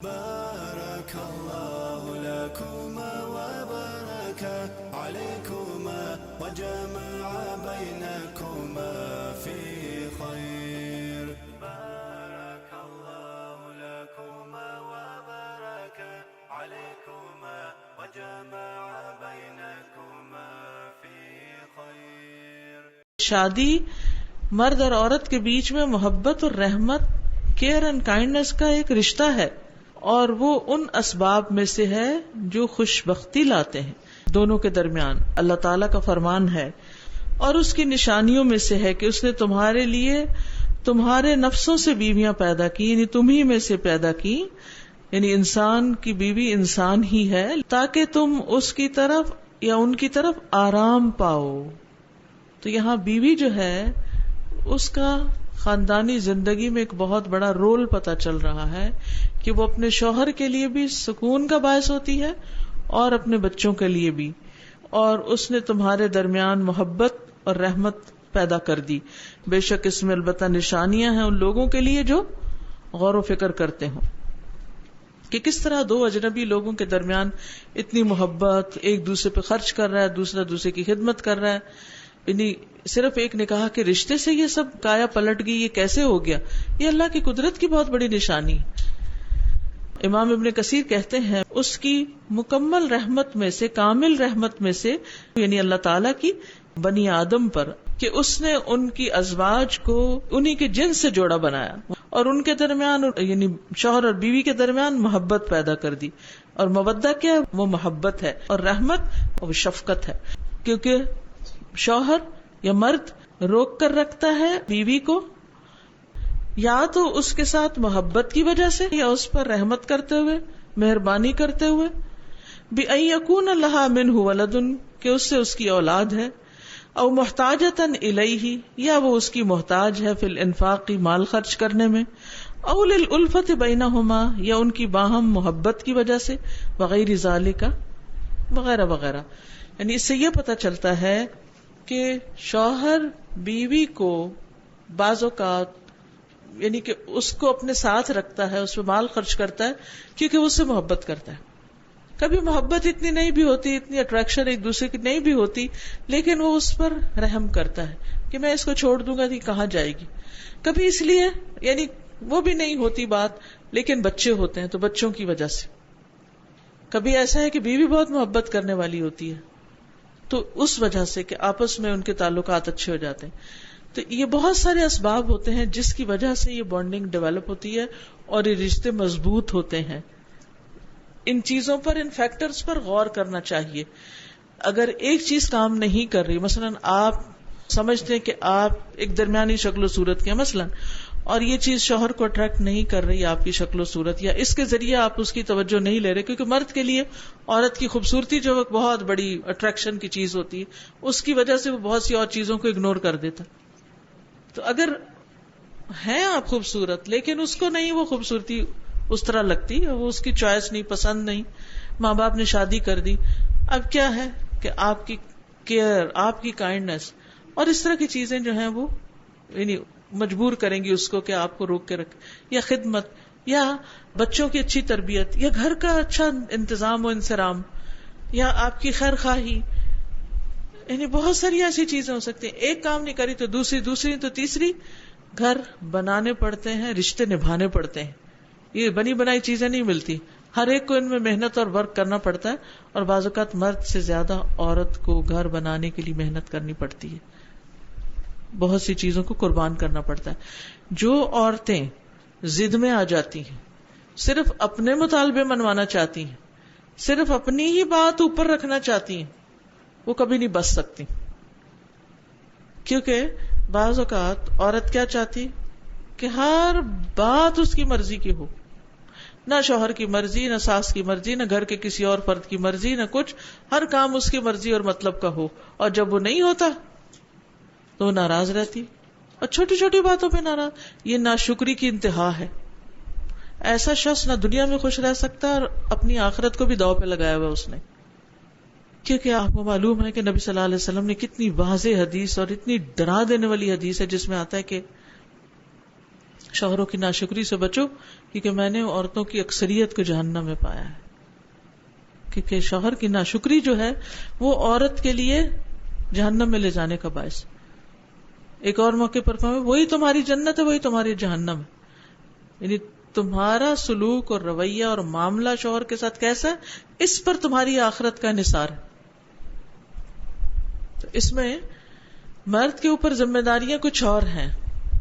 بارك الله لكما وبارك عليكما وجمع بينكما في خير. بارك الله لكما وبارك عليكما وجمع بينكما في خير. شادی مرد اور عورت کے بیچ میں محبت اور رحمت، کیئر اینڈ کائنڈنس کا ایک رشتہ ہے، اور وہ ان اسباب میں سے ہے جو خوش بختی لاتے ہیں دونوں کے درمیان. اللہ تعالیٰ کا فرمان ہے اور اس کی نشانیوں میں سے ہے کہ اس نے تمہارے لیے تمہارے نفسوں سے بیویاں پیدا کی، یعنی تمہی میں سے پیدا کی، یعنی انسان کی بیوی انسان ہی ہے، تاکہ تم اس کی طرف یا ان کی طرف آرام پاؤ. تو یہاں بیوی جو ہے اس کا خاندانی زندگی میں ایک بہت بڑا رول پتہ چل رہا ہے کہ وہ اپنے شوہر کے لیے بھی سکون کا باعث ہوتی ہے اور اپنے بچوں کے لیے بھی، اور اس نے تمہارے درمیان محبت اور رحمت پیدا کر دی. بے شک اس میں البتہ نشانیاں ہیں ان لوگوں کے لیے جو غور و فکر کرتے ہوں کہ کس طرح دو اجنبی لوگوں کے درمیان اتنی محبت، ایک دوسرے پہ خرچ کر رہا ہے، دوسرا دوسرے کی خدمت کر رہا ہے. یعنی صرف ایک نکاح کے رشتے سے یہ سب کایا پلٹ گئی، یہ کیسے ہو گیا؟ یہ اللہ کی قدرت کی بہت بڑی نشانی. امام ابن کثیر کہتے ہیں اس کی مکمل رحمت میں سے، کامل رحمت میں سے، یعنی اللہ تعالیٰ کی بنی آدم پر، کہ اس نے ان کی ازواج کو انہی کے جنس سے جوڑا بنایا اور ان کے درمیان، یعنی شوہر اور بیوی کے درمیان محبت پیدا کر دی. اور مودہ کیا ہے؟ وہ محبت ہے، اور رحمت وہ شفقت ہے. کیونکہ شوہر یا مرد روک کر رکھتا ہے بیوی کو یا تو اس کے ساتھ محبت کی وجہ سے یا اس پر رحمت کرتے ہوئے، مہربانی کرتے ہوئے، بِأَن يَكُونَ لَهَا مِنْهُ وَلَدٌ کہ اس سے اس کی اولاد ہے، او محتاجتاً الیہ یا وہ اس کی محتاج ہے، فی الانفاق مال خرچ کرنے میں، او للالفت بینہما یا ان کی باہم محبت کی وجہ سے، وغیر ذالک وغیرہ وغیرہ. یعنی اس سے یہ پتہ چلتا ہے کہ شوہر بیوی کو بعض اوقات، یعنی کہ اس کو اپنے ساتھ رکھتا ہے، اس پہ مال خرچ کرتا ہے کیونکہ وہ اس سے محبت کرتا ہے. کبھی محبت اتنی نہیں بھی ہوتی، اتنی اٹریکشن ایک دوسرے کی نہیں بھی ہوتی، لیکن وہ اس پر رحم کرتا ہے کہ میں اس کو چھوڑ دوں گا تو کہاں جائے گی. کبھی اس لیے، یعنی وہ بھی نہیں ہوتی بات، لیکن بچے ہوتے ہیں تو بچوں کی وجہ سے. کبھی ایسا ہے کہ بیوی بہت محبت کرنے والی ہوتی ہے تو اس وجہ سے کہ آپس میں ان کے تعلقات اچھے ہو جاتے ہیں. تو یہ بہت سارے اسباب ہوتے ہیں جس کی وجہ سے یہ بانڈنگ ڈیولپ ہوتی ہے اور یہ رشتے مضبوط ہوتے ہیں. ان چیزوں پر، ان فیکٹرز پر غور کرنا چاہیے. اگر ایک چیز کام نہیں کر رہی، مثلا آپ سمجھتے ہیں کہ آپ ایک درمیانی شکل و صورت کے ہیں مثلا، اور یہ چیز شوہر کو اٹریکٹ نہیں کر رہی آپ کی شکل و صورت، یا اس کے ذریعے آپ اس کی توجہ نہیں لے رہے، کیونکہ مرد کے لیے عورت کی خوبصورتی جو ایک بہت بڑی اٹریکشن کی چیز ہوتی ہے، اس کی وجہ سے وہ بہت سی اور چیزوں کو اگنور کر دیتا. تو اگر ہیں آپ خوبصورت لیکن اس کو نہیں وہ خوبصورتی اس طرح لگتی، وہ اس کی چوائس نہیں، پسند نہیں، ماں باپ نے شادی کر دی، اب کیا ہے کہ آپ کی کیئر، آپ کی کائنڈنس اور اس طرح کی چیزیں جو ہیں وہ یعنی مجبور کریں گی اس کو کہ آپ کو روک کے رکھے، یا خدمت، یا بچوں کی اچھی تربیت، یا گھر کا اچھا انتظام و انصرام، یا آپ کی خیر خواہی. یعنی بہت ساری ایسی چیزیں ہو سکتی ہیں. ایک کام نہیں کری تو دوسری تو تیسری. گھر بنانے پڑتے ہیں، رشتے نبھانے پڑتے ہیں. یہ بنی بنائی چیزیں نہیں ملتی، ہر ایک کو ان میں محنت اور ورک کرنا پڑتا ہے. اور بعض اوقات مرد سے زیادہ عورت کو گھر بنانے کے لیے محنت کرنی پڑتی ہے، بہت سی چیزوں کو قربان کرنا پڑتا ہے. جو عورتیں ضد میں آ جاتی ہیں، صرف اپنے مطالبے منوانا چاہتی ہیں، صرف اپنی ہی بات اوپر رکھنا چاہتی ہیں، وہ کبھی نہیں بچ سکتی. کیونکہ بعض اوقات عورت کیا چاہتی کہ ہر بات اس کی مرضی کی ہو، نہ شوہر کی مرضی، نہ ساس کی مرضی، نہ گھر کے کسی اور فرد کی مرضی، نہ کچھ، ہر کام اس کی مرضی اور مطلب کا ہو. اور جب وہ نہیں ہوتا تو وہ ناراض رہتی، اور چھوٹی چھوٹی باتوں پہ ناراض. یہ ناشکری کی انتہا ہے. ایسا شخص نہ دنیا میں خوش رہ سکتا اور اپنی آخرت کو بھی داؤ پہ لگایا ہوا اس نے. کیونکہ آپ کو معلوم ہے کہ نبی صلی اللہ علیہ وسلم نے کتنی واضح حدیث اور اتنی ڈرا دینے والی حدیث ہے جس میں آتا ہے کہ شوہروں کی ناشکری سے بچو، کیونکہ میں نے عورتوں کی اکثریت کو جہنم میں پایا ہے. کیونکہ شوہر کی ناشکری جو ہے وہ عورت کے لیے جہنم میں لے جانے کا باعث. ایک اور موقع پر کہا وہی تمہاری جنت ہے وہی تمہاری جہنم ہے. یعنی تمہارا سلوک اور رویہ اور معاملہ شوہر کے ساتھ کیسا ہے، اس پر تمہاری آخرت کا انحصار ہے. تو اس میں مرد کے اوپر ذمہ داریاں کچھ اور ہیں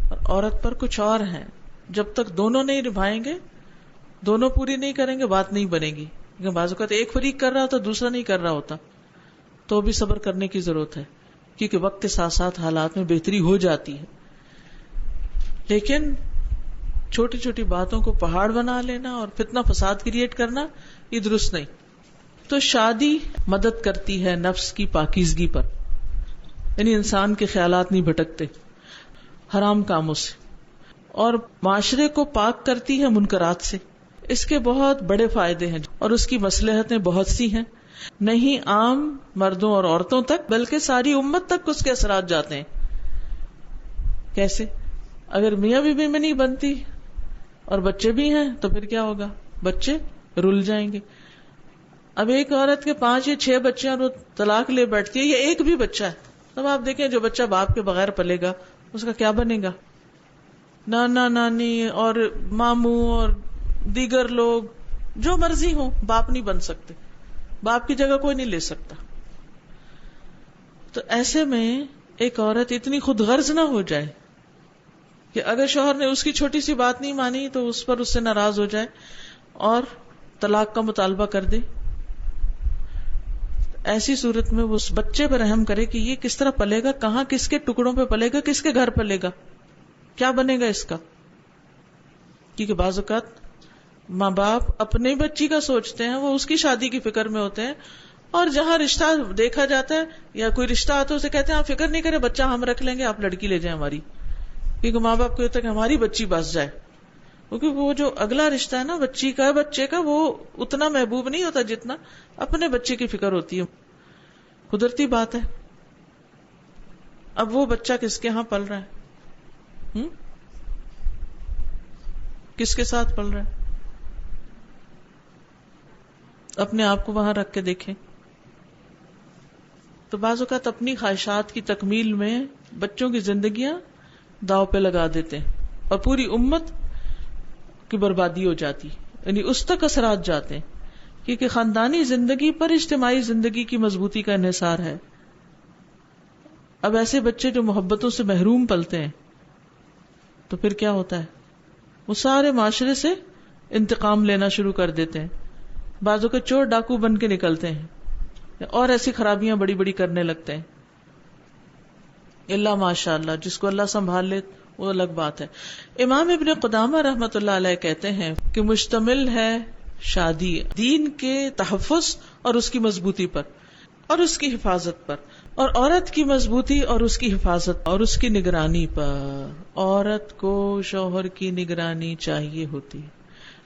اور عورت پر کچھ اور ہیں. جب تک دونوں نہیں نبھائیں گے، دونوں پوری نہیں کریں گے، بات نہیں بنے گی. کیونکہ بعض اوقات ایک فریق کر رہا ہوتا دوسرا نہیں کر رہا ہوتا، تو بھی صبر کرنے کی ضرورت ہے، کیونکہ وقت کے ساتھ ساتھ حالات میں بہتری ہو جاتی ہے. لیکن چھوٹی چھوٹی باتوں کو پہاڑ بنا لینا اور فتنہ فساد کریٹ کرنا یہ درست نہیں. تو شادی مدد کرتی ہے نفس کی پاکیزگی پر، یعنی انسان کے خیالات نہیں بھٹکتے حرام کاموں سے، اور معاشرے کو پاک کرتی ہے منکرات سے. اس کے بہت بڑے فائدے ہیں اور اس کی مصلحتیں بہت سی ہیں، نہیں عام مردوں اور عورتوں تک بلکہ ساری امت تک اس کے اثرات جاتے ہیں. کیسے؟ اگر میاں بیوی میں نہیں بنتی اور بچے بھی ہیں تو پھر کیا ہوگا؟ بچے رل جائیں گے. اب ایک عورت کے 5 یا 6 بچے اور وہ طلاق لے بیٹھتی ہے، یہ ایک بھی بچہ ہے، تب آپ دیکھیں جو بچہ باپ کے بغیر پلے گا اس کا کیا بنے گا؟ نانا نانی اور ماموں اور دیگر لوگ جو مرضی ہوں باپ نہیں بن سکتے، باپ کی جگہ کوئی نہیں لے سکتا. تو ایسے میں ایک عورت اتنی خود غرض نہ ہو جائے کہ اگر شوہر نے اس کی چھوٹی سی بات نہیں مانی تو اس پر اس سے ناراض ہو جائے اور طلاق کا مطالبہ کر دے. ایسی صورت میں وہ اس بچے پر رحم کرے کہ یہ کس طرح پلے گا، کہاں کس کے ٹکڑوں پہ پلے گا، کس کے گھر پلے گا، کیا بنے گا اس کا. کیونکہ بعض اوقات ماں باپ اپنے بچی کا سوچتے ہیں، وہ اس کی شادی کی فکر میں ہوتے ہیں، اور جہاں رشتہ دیکھا جاتا ہے یا کوئی رشتہ آتا ہے اسے کہتے ہیں آپ فکر نہیں کریں، بچہ ہم رکھ لیں گے، آپ لڑکی لے جائیں ہماری. کیونکہ ماں باپ کو ہوتا ہے کہ ہماری بچی بس جائے، کیونکہ وہ جو اگلا رشتہ ہے نا بچی کا بچے کا، وہ اتنا محبوب نہیں ہوتا جتنا اپنے بچے کی فکر ہوتی ہے. قدرتی بات ہے. اب وہ بچہ کس کے ہاں پل رہا ہے، کس کے ساتھ پل رہا ہے؟ اپنے آپ کو وہاں رکھ کے دیکھیں. تو بعض اوقات اپنی خواہشات کی تکمیل میں بچوں کی زندگیاں داؤ پہ لگا دیتے ہیں اور پوری امت کی بربادی ہو جاتی، یعنی اس تک اثرات جاتے ہیں. کیونکہ خاندانی زندگی پر اجتماعی زندگی کی مضبوطی کا انحصار ہے. اب ایسے بچے جو محبتوں سے محروم پلتے ہیں تو پھر کیا ہوتا ہے؟ وہ سارے معاشرے سے انتقام لینا شروع کر دیتے ہیں. بعضوں کے چور ڈاکو بن کے نکلتے ہیں اور ایسی خرابیاں بڑی بڑی کرنے لگتے ہیں. اللہ ماشاء اللہ جس کو اللہ سنبھال لے وہ الگ بات ہے. امام ابن قدامہ رحمۃ اللہ علیہ کہتے ہیں کہ مشتمل ہے شادی دین کے تحفظ اور اس کی مضبوطی پر اور اس کی حفاظت پر، اور عورت کی مضبوطی اور اس کی حفاظت اور اس کی نگرانی پر. عورت کو شوہر کی نگرانی چاہیے ہوتی،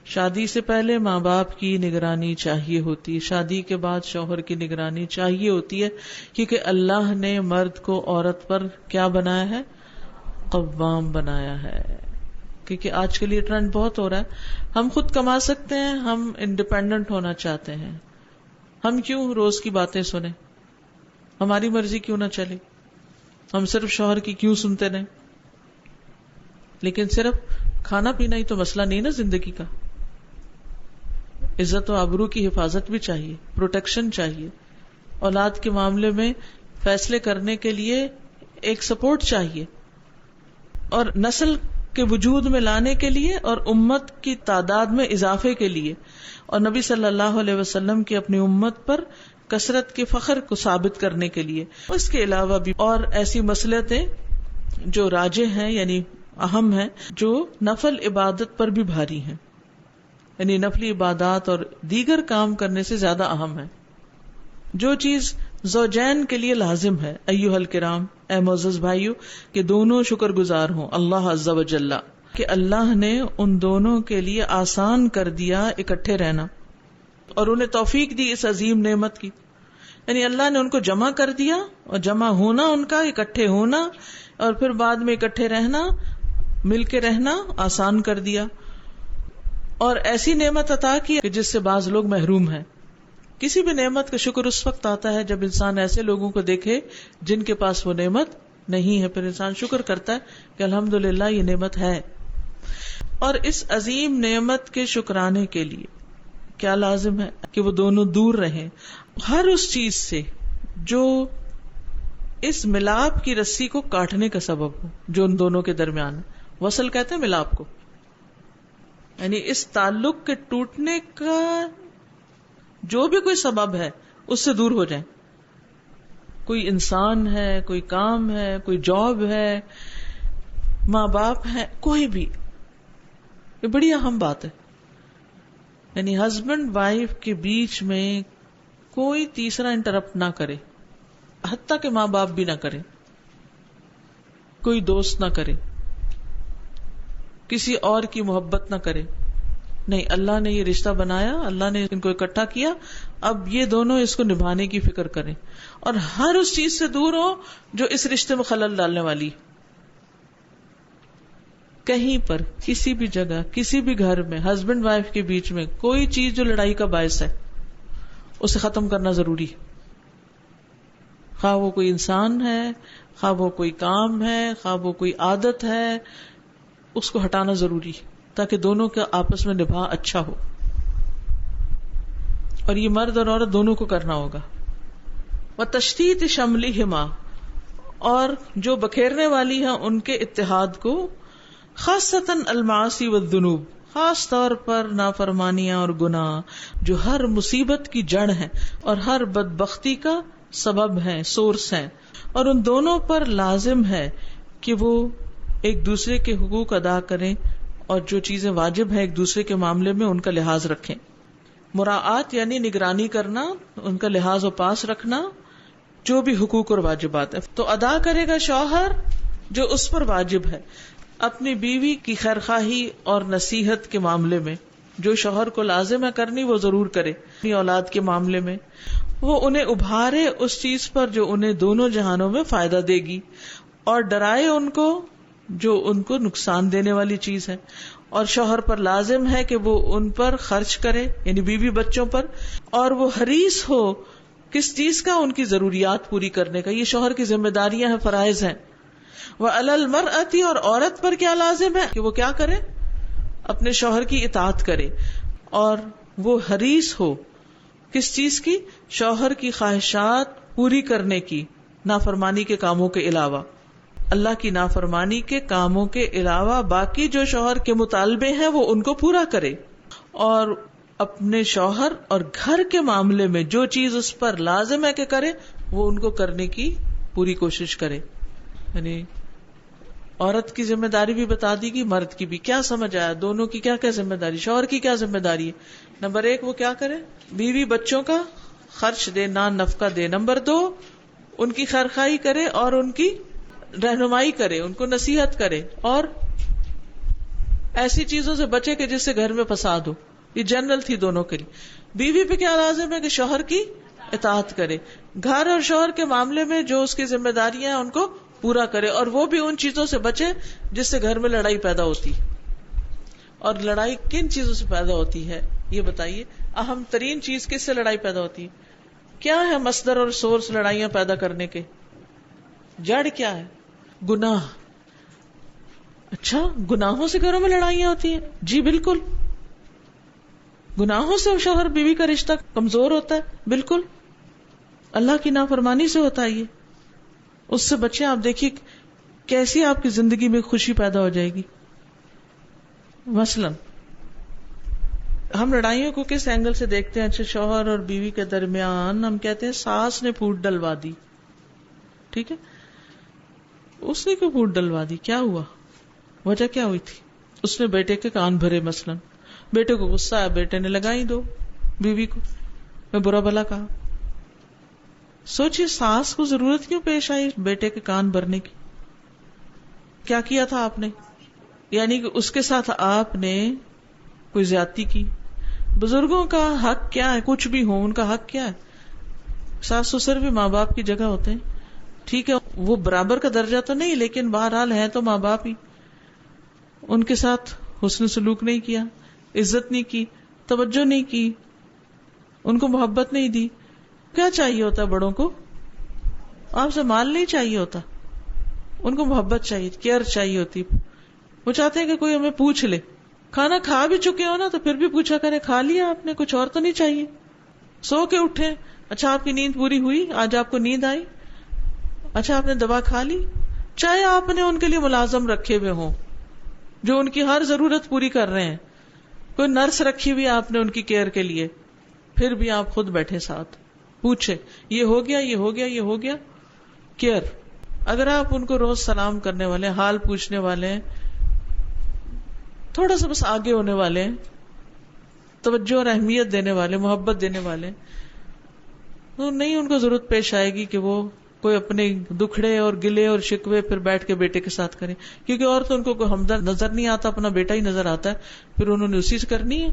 شادی سے پہلے ماں باپ کی نگرانی چاہیے ہوتی، شادی کے بعد شوہر کی نگرانی چاہیے ہوتی ہے، کیونکہ اللہ نے مرد کو عورت پر کیا بنایا ہے؟ قوام بنایا ہے. کیونکہ آج کے لیے ٹرینڈ بہت ہو رہا ہے، ہم خود کما سکتے ہیں، ہم انڈیپینڈنٹ ہونا چاہتے ہیں، ہم کیوں روز کی باتیں سنیں، ہماری مرضی کیوں نہ چلے، ہم صرف شوہر کی کیوں سنتے رہیں. لیکن صرف کھانا پینا ہی تو مسئلہ نہیں نا زندگی کا. عزت و آبرو کی حفاظت بھی چاہیے، پروٹیکشن چاہیے، اولاد کے معاملے میں فیصلے کرنے کے لیے ایک سپورٹ چاہیے، اور نسل کے وجود میں لانے کے لیے اور امت کی تعداد میں اضافے کے لیے، اور نبی صلی اللہ علیہ وسلم کی اپنی امت پر کثرت کے فخر کو ثابت کرنے کے لیے. اس کے علاوہ بھی اور ایسی مصلحتیں جو راجح ہیں یعنی اہم ہیں، جو نفل عبادت پر بھی بھاری ہیں، یعنی نفلی عبادات اور دیگر کام کرنے سے زیادہ اہم ہے. جو چیز زوجین کے لیے لازم ہے، ایھا الکرام، اے معزز بھائیو، کہ دونوں شکر گزار ہوں اللہ عز و جل، کہ اللہ نے ان دونوں کے لیے آسان کر دیا اکٹھے رہنا اور انہیں توفیق دی اس عظیم نعمت کی. یعنی اللہ نے ان کو جمع کر دیا، اور جمع ہونا ان کا، اکٹھے ہونا اور پھر بعد میں اکٹھے رہنا مل کے رہنا آسان کر دیا، اور ایسی نعمت عطا کی کہ جس سے بعض لوگ محروم ہیں. کسی بھی نعمت کا شکر اس وقت آتا ہے جب انسان ایسے لوگوں کو دیکھے جن کے پاس وہ نعمت نہیں ہے، پھر انسان شکر کرتا ہے کہ الحمدللہ یہ نعمت ہے. اور اس عظیم نعمت کے شکرانے کے لیے کیا لازم ہے کہ وہ دونوں دور رہیں ہر اس چیز سے جو اس ملاپ کی رسی کو کاٹنے کا سبب ہو، جو ان دونوں کے درمیان ہے. وصل کہتے ہیں ملاپ کو، یعنی اس تعلق کے ٹوٹنے کا جو بھی کوئی سبب ہے اس سے دور ہو جائیں. کوئی انسان ہے، کوئی کام ہے، کوئی جاب ہے، ماں باپ ہے، کوئی بھی. یہ بڑی اہم بات ہے. یعنی ہسبینڈ وائف کے بیچ میں کوئی تیسرا انٹرپٹ نہ کرے، حتیٰ کہ ماں باپ بھی نہ کرے، کوئی دوست نہ کرے، کسی اور کی محبت نہ کرے. نہیں، اللہ نے یہ رشتہ بنایا، اللہ نے ان کو اکٹھا کیا، اب یہ دونوں اس کو نبھانے کی فکر کریں اور ہر اس چیز سے دور ہو جو اس رشتے میں خلل ڈالنے والی. کہیں پر کسی بھی جگہ کسی بھی گھر میں ہسبینڈ وائف کے بیچ میں کوئی چیز جو لڑائی کا باعث ہے اسے ختم کرنا ضروری ہے. خواہ وہ کوئی انسان ہے، خواہ وہ کوئی کام ہے، خواہ وہ کوئی عادت ہے، اس کو ہٹانا ضروری ہے تاکہ دونوں کا آپس میں نبھا اچھا ہو. اور یہ مرد اور عورت دونوں کو کرنا ہوگا. وَتَشْتِيتِ شَمْلِهِمَا، اور جو بکھیرنے والی ہیں ان کے اتحاد کو، خاصتاً المعاصی والذنوب، خاص طور پر نافرمانیاں اور گناہ جو ہر مصیبت کی جڑ ہیں اور ہر بدبختی کا سبب ہیں، سورس ہیں. اور ان دونوں پر لازم ہے کہ وہ ایک دوسرے کے حقوق ادا کریں اور جو چیزیں واجب ہیں ایک دوسرے کے معاملے میں ان کا لحاظ رکھیں. مراعات یعنی نگرانی کرنا، ان کا لحاظ و پاس رکھنا، جو بھی حقوق اور واجبات ہیں تو ادا کرے گا شوہر جو اس پر واجب ہے. اپنی بیوی کی خیرخواہی اور نصیحت کے معاملے میں جو شوہر کو لازم ہے کرنی وہ ضرور کرے. اپنی اولاد کے معاملے میں وہ انہیں ابھارے اس چیز پر جو انہیں دونوں جہانوں میں فائدہ دے گی، اور ڈرائے ان کو جو ان کو نقصان دینے والی چیز ہے. اور شوہر پر لازم ہے کہ وہ ان پر خرچ کرے، یعنی بیوی بچوں پر، اور وہ حریص ہو کس چیز کا، ان کی ضروریات پوری کرنے کا. یہ شوہر کی ذمہ داریاں ہیں، فرائض ہیں. وَعَلَى الْمَرْأَةِ، اور عورت پر کیا لازم ہے کہ وہ کیا کرے، اپنے شوہر کی اطاعت کرے، اور وہ حریص ہو کس چیز کی، شوہر کی خواہشات پوری کرنے کی، نافرمانی کے کاموں کے علاوہ. اللہ کی نافرمانی کے کاموں کے علاوہ باقی جو شوہر کے مطالبے ہیں وہ ان کو پورا کرے، اور اپنے شوہر اور گھر کے معاملے میں جو چیز اس پر لازم ہے کہ کرے وہ ان کو کرنے کی پوری کوشش کرے. یعنی عورت کی ذمہ داری بھی بتا دی گی، مرد کی بھی. کیا سمجھ آیا؟ دونوں کی کیا کیا ذمہ داری، شوہر کی کیا ذمہ داری ہے؟ نمبر 1 وہ کیا کرے، بیوی بچوں کا خرچ دے، نان نفقہ دے. نمبر 2 ان کی خیرخواہی کرے اور ان کی رہنمائی کرے، ان کو نصیحت کرے، اور ایسی چیزوں سے بچے کہ جس سے گھر میں فساد ہو. یہ جنرل تھی دونوں کے لیے. بیوی پہ کیا لازم ہے کہ شوہر کی اطاعت کرے، گھر اور شوہر کے معاملے میں جو اس کی ذمہ داریاں ہیں ان کو پورا کرے، اور وہ بھی ان چیزوں سے بچے جس سے گھر میں لڑائی پیدا ہوتی. اور لڑائی کن چیزوں سے پیدا ہوتی ہے یہ بتائیے. اہم ترین چیز کس سے لڑائی پیدا ہوتی ہے؟ کیا ہے مصدر اور سورس لڑائیاں پیدا کرنے کے؟ جڑ کیا ہے؟ گناہ. اچھا، گناہوں سے گھروں میں لڑائیاں ہوتی ہیں؟ جی بالکل. گناہوں سے شوہر بیوی کا رشتہ کمزور ہوتا ہے، بالکل. اللہ کی نافرمانی سے ہوتا ہے یہ. اس سے بچے. آپ دیکھیے کیسی آپ کی زندگی میں خوشی پیدا ہو جائے گی. مثلا ہم لڑائیوں کو کس اینگل سے دیکھتے ہیں؟ اچھا، شوہر اور بیوی کے درمیان ہم کہتے ہیں ساس نے پھوٹ ڈلوا دی. ٹھیک ہے، اس نے کیوں پھوٹ ڈلوا دی؟ کیا ہوا؟ وجہ کیا ہوئی تھی؟ اس نے بیٹے کے کان بھرے. مثلا بیٹے کو غصہ آیا، بیٹے نے لگائی دو بیوی کو، میں برا بھلا کہا. سوچئے ساس کو ضرورت کیوں پیش آئی بیٹے کے کان بھرنے کی؟ کیا کیا تھا آپ نے؟ یعنی کہ اس کے ساتھ آپ نے کوئی زیادتی کی. بزرگوں کا حق کیا ہے؟ کچھ بھی ہو ان کا حق کیا ہے؟ ساس سسر بھی ماں باپ کی جگہ ہوتے ہیں. ٹھیک ہے وہ برابر کا درجہ تو نہیں، لیکن بہرحال ہے تو ماں باپ ہی. ان کے ساتھ حسن سلوک نہیں کیا، عزت نہیں کی، توجہ نہیں کی، ان کو محبت نہیں دی. کیا چاہیے ہوتا ہے بڑوں کو؟ آپ سے مال نہیں چاہیے ہوتا، ان کو محبت چاہیے، کیئر چاہیے ہوتی. وہ چاہتے ہیں کہ کوئی ہمیں پوچھ لے. کھانا کھا بھی چکے ہو نا تو پھر بھی پوچھا کرے کھا لیا آپ نے، کچھ اور تو نہیں چاہیے. سو کے اٹھے، اچھا آپ کی نیند پوری ہوئی، آج آپ کو نیند آئی، اچھا آپ نے دوا کھا لی. چاہے آپ نے ان کے لیے ملازم رکھے ہوئے ہوں جو ان کی ہر ضرورت پوری کر رہے ہیں، کوئی نرس رکھی ہوئی آپ نے ان کی کیئر کے لیے، پھر بھی آپ خود بیٹھے ساتھ پوچھے یہ ہو گیا، یہ ہو گیا، یہ ہو گیا. کیئر. اگر آپ ان کو روز سلام کرنے والے، حال پوچھنے والے ہیں، تھوڑا سا بس آگے ہونے والے ہیں، توجہ اور اہمیت دینے والے، محبت دینے والے، تو نہیں ان کو ضرورت پیش آئے گی کہ وہ کوئی اپنے دکھڑے اور گلے اور شکوے پھر بیٹھ کے بیٹے کے ساتھ کریں، کیونکہ اور تو ان کو کوئی ہمدرد نظر نہیں آتا، اپنا بیٹا ہی نظر آتا ہے، پھر انہوں نے اسی سے کرنی ہے.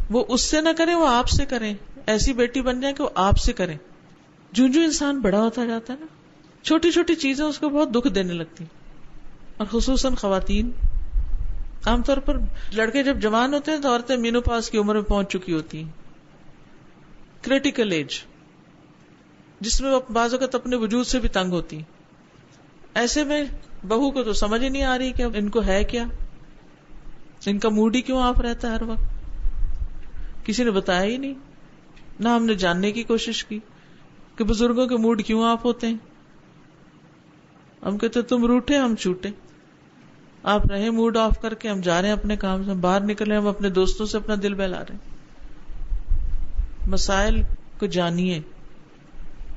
وہ اس سے نہ کریں، وہ آپ سے کریں. ایسی بیٹی بن جائے کہ وہ آپ سے کریں. جو انسان بڑا ہوتا جاتا ہے نا، چھوٹی چھوٹی چیزیں اس کو بہت دکھ دینے لگتی، اور خصوصاً خواتین. عام طور پر لڑکے جب جوان ہوتے ہیں تو عورتیں مینوپاز کی عمر میں پہنچ چکی ہوتی ہیں، کریٹیکل ایج، جس میں وہ بعض اوقات اپنے وجود سے بھی تنگ ہوتی ہیں. ایسے میں بہو کو تو سمجھ ہی نہیں آ رہی کہ ان کو ہے کیا، ان کا موڈ ہی کیوں آف رہتا ہے ہر وقت. کسی نے بتایا ہی نہیں، نہ ہم نے جاننے کی کوشش کی کہ بزرگوں کے موڈ کیوں آف ہوتے ہیں. ہم کہتے تم روٹھے ہم چھوٹے، آپ رہے موڈ آف کر کے، ہم جا رہے ہیں اپنے کام سے، باہر نکلے، ہم اپنے دوستوں سے اپنا دل بہلا رہے ہیں. مسائل کو جانیے،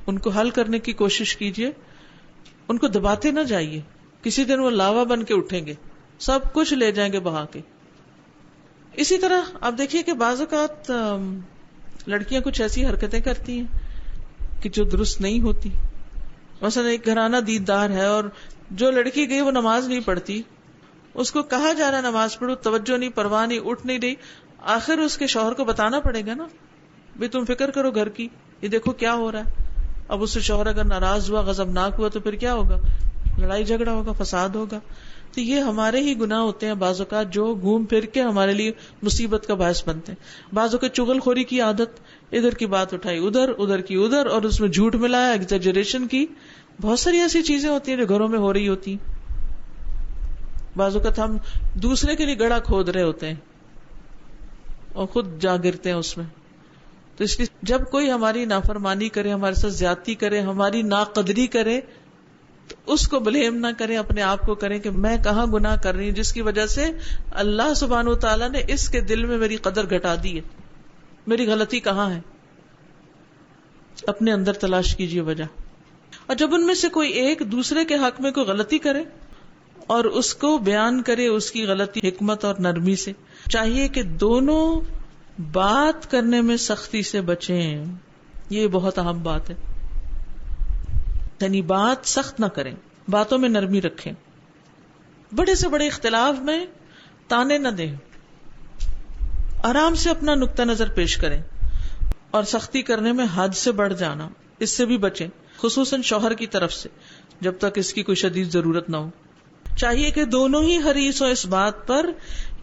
ان کو حل کرنے کی کوشش کیجیے، ان کو دباتے نہ جائیے. کسی دن وہ لاوا بن کے اٹھیں گے، سب کچھ لے جائیں گے بہا کے. اسی طرح آپ دیکھیے کہ بعض اوقات لڑکیاں کچھ ایسی حرکتیں کرتی ہیں کہ جو درست نہیں ہوتی. مثلا ایک گھرانہ دیندار ہے اور جو لڑکی گئی وہ نماز نہیں پڑھتی، اس کو کہا جا رہا نماز پڑھو، توجہ نہیں، پرواہ نہیں، اٹھ نہیں رہی. آخر اس کے شوہر کو بتانا پڑے گا نا، بھی تم فکر کرو گھر کی، یہ دیکھو کیا ہو رہا ہے. اب اس سے شوہر اگر ناراض ہوا، غضبناک ہوا تو پھر کیا ہوگا؟ لڑائی جھگڑا ہوگا، فساد ہوگا. تو یہ ہمارے ہی گناہ ہوتے ہیں بعض اوقات، جو گھوم پھر کے ہمارے لیے مصیبت کا باعث بنتے ہیں. بعض اوقات چغل خوری کی عادت، ادھر کی بات اٹھائی ادھر، ادھر کی ادھر، اور اس میں جھوٹ ملایا، ایگزیجریشن کی. بہت ساری ایسی چیزیں ہوتی ہیں جو گھروں میں ہو رہی ہوتی ہیں. بعض اوقات ہم دوسرے کے لیے گڑھا کھود رہے ہوتے ہیں اور خود جا گرتے ہیں اس میں. تو اس لیے جب کوئی ہماری نافرمانی کرے، ہمارے ساتھ زیادتی کرے، ہماری ناقدری کرے، تو اس کو بلیم نہ کریں، اپنے آپ کو کریں کہ میں کہاں گناہ کر رہی ہوں جس کی وجہ سے اللہ سبحانہ و تعالیٰ نے اس کے دل میں میری قدر گھٹا دی ہے. میری غلطی کہاں ہے؟ اپنے اندر تلاش کیجیے وجہ. اور جب ان میں سے کوئی ایک دوسرے کے حق میں کوئی غلطی کرے اور اس کو بیان کرے، اس کی غلطی حکمت اور نرمی سے، چاہیے کہ دونوں بات کرنے میں سختی سے بچیں. یہ بہت اہم بات ہے، یعنی بات سخت نہ کریں، باتوں میں نرمی رکھیں. بڑے سے بڑے اختلاف میں تانے نہ دیں، آرام سے اپنا نقطہ نظر پیش کریں. اور سختی کرنے میں حد سے بڑھ جانا، اس سے بھی بچیں، خصوصاً شوہر کی طرف سے، جب تک اس کی کوئی شدید ضرورت نہ ہو. چاہیے کہ دونوں ہی حریص ہوں اس بات پر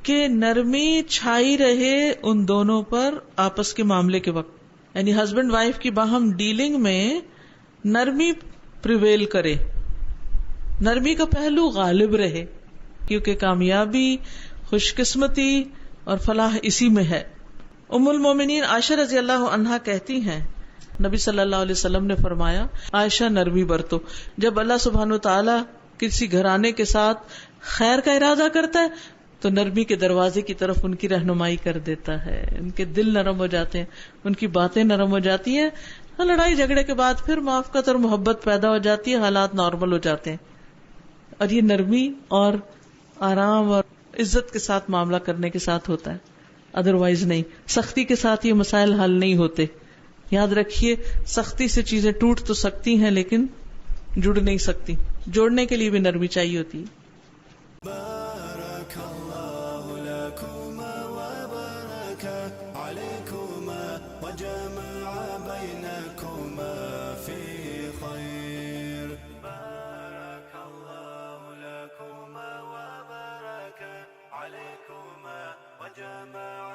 کہ نرمی چھائی رہے ان دونوں پر آپس کے معاملے کے وقت. یعنی ہسبینڈ وائف کی باہم ڈیلنگ میں نرمی پریویل کرے، نرمی کا پہلو غالب رہے، کیونکہ کامیابی، خوش قسمتی اور فلاح اسی میں ہے. ام المومنین عائشہ رضی اللہ عنہا کہتی ہیں، نبی صلی اللہ علیہ وسلم نے فرمایا، عائشہ نرمی برتو. جب اللہ سبحانہ وتعالی کسی گھرانے کے ساتھ خیر کا ارادہ کرتا ہے تو نرمی کے دروازے کی طرف ان کی رہنمائی کر دیتا ہے. ان کے دل نرم ہو جاتے ہیں، ان کی باتیں نرم ہو جاتی ہیں. لڑائی جھگڑے کے بعد پھر معافقت اور محبت پیدا ہو جاتی ہے، حالات نارمل ہو جاتے ہیں. اور یہ نرمی اور آرام اور عزت کے ساتھ معاملہ کرنے کے ساتھ ہوتا ہے، ادروائز نہیں. سختی کے ساتھ یہ مسائل حل نہیں ہوتے. یاد رکھیے، سختی سے چیزیں ٹوٹ تو سکتی ہیں لیکن جڑ نہیں سکتی. جوڑنے کے لیے بھی نرمی چاہیے ہوتی ہے. بارك الله لكما وبارك عليكما وجمع بينكما في خير. بارك الله لكما وبارك وجمع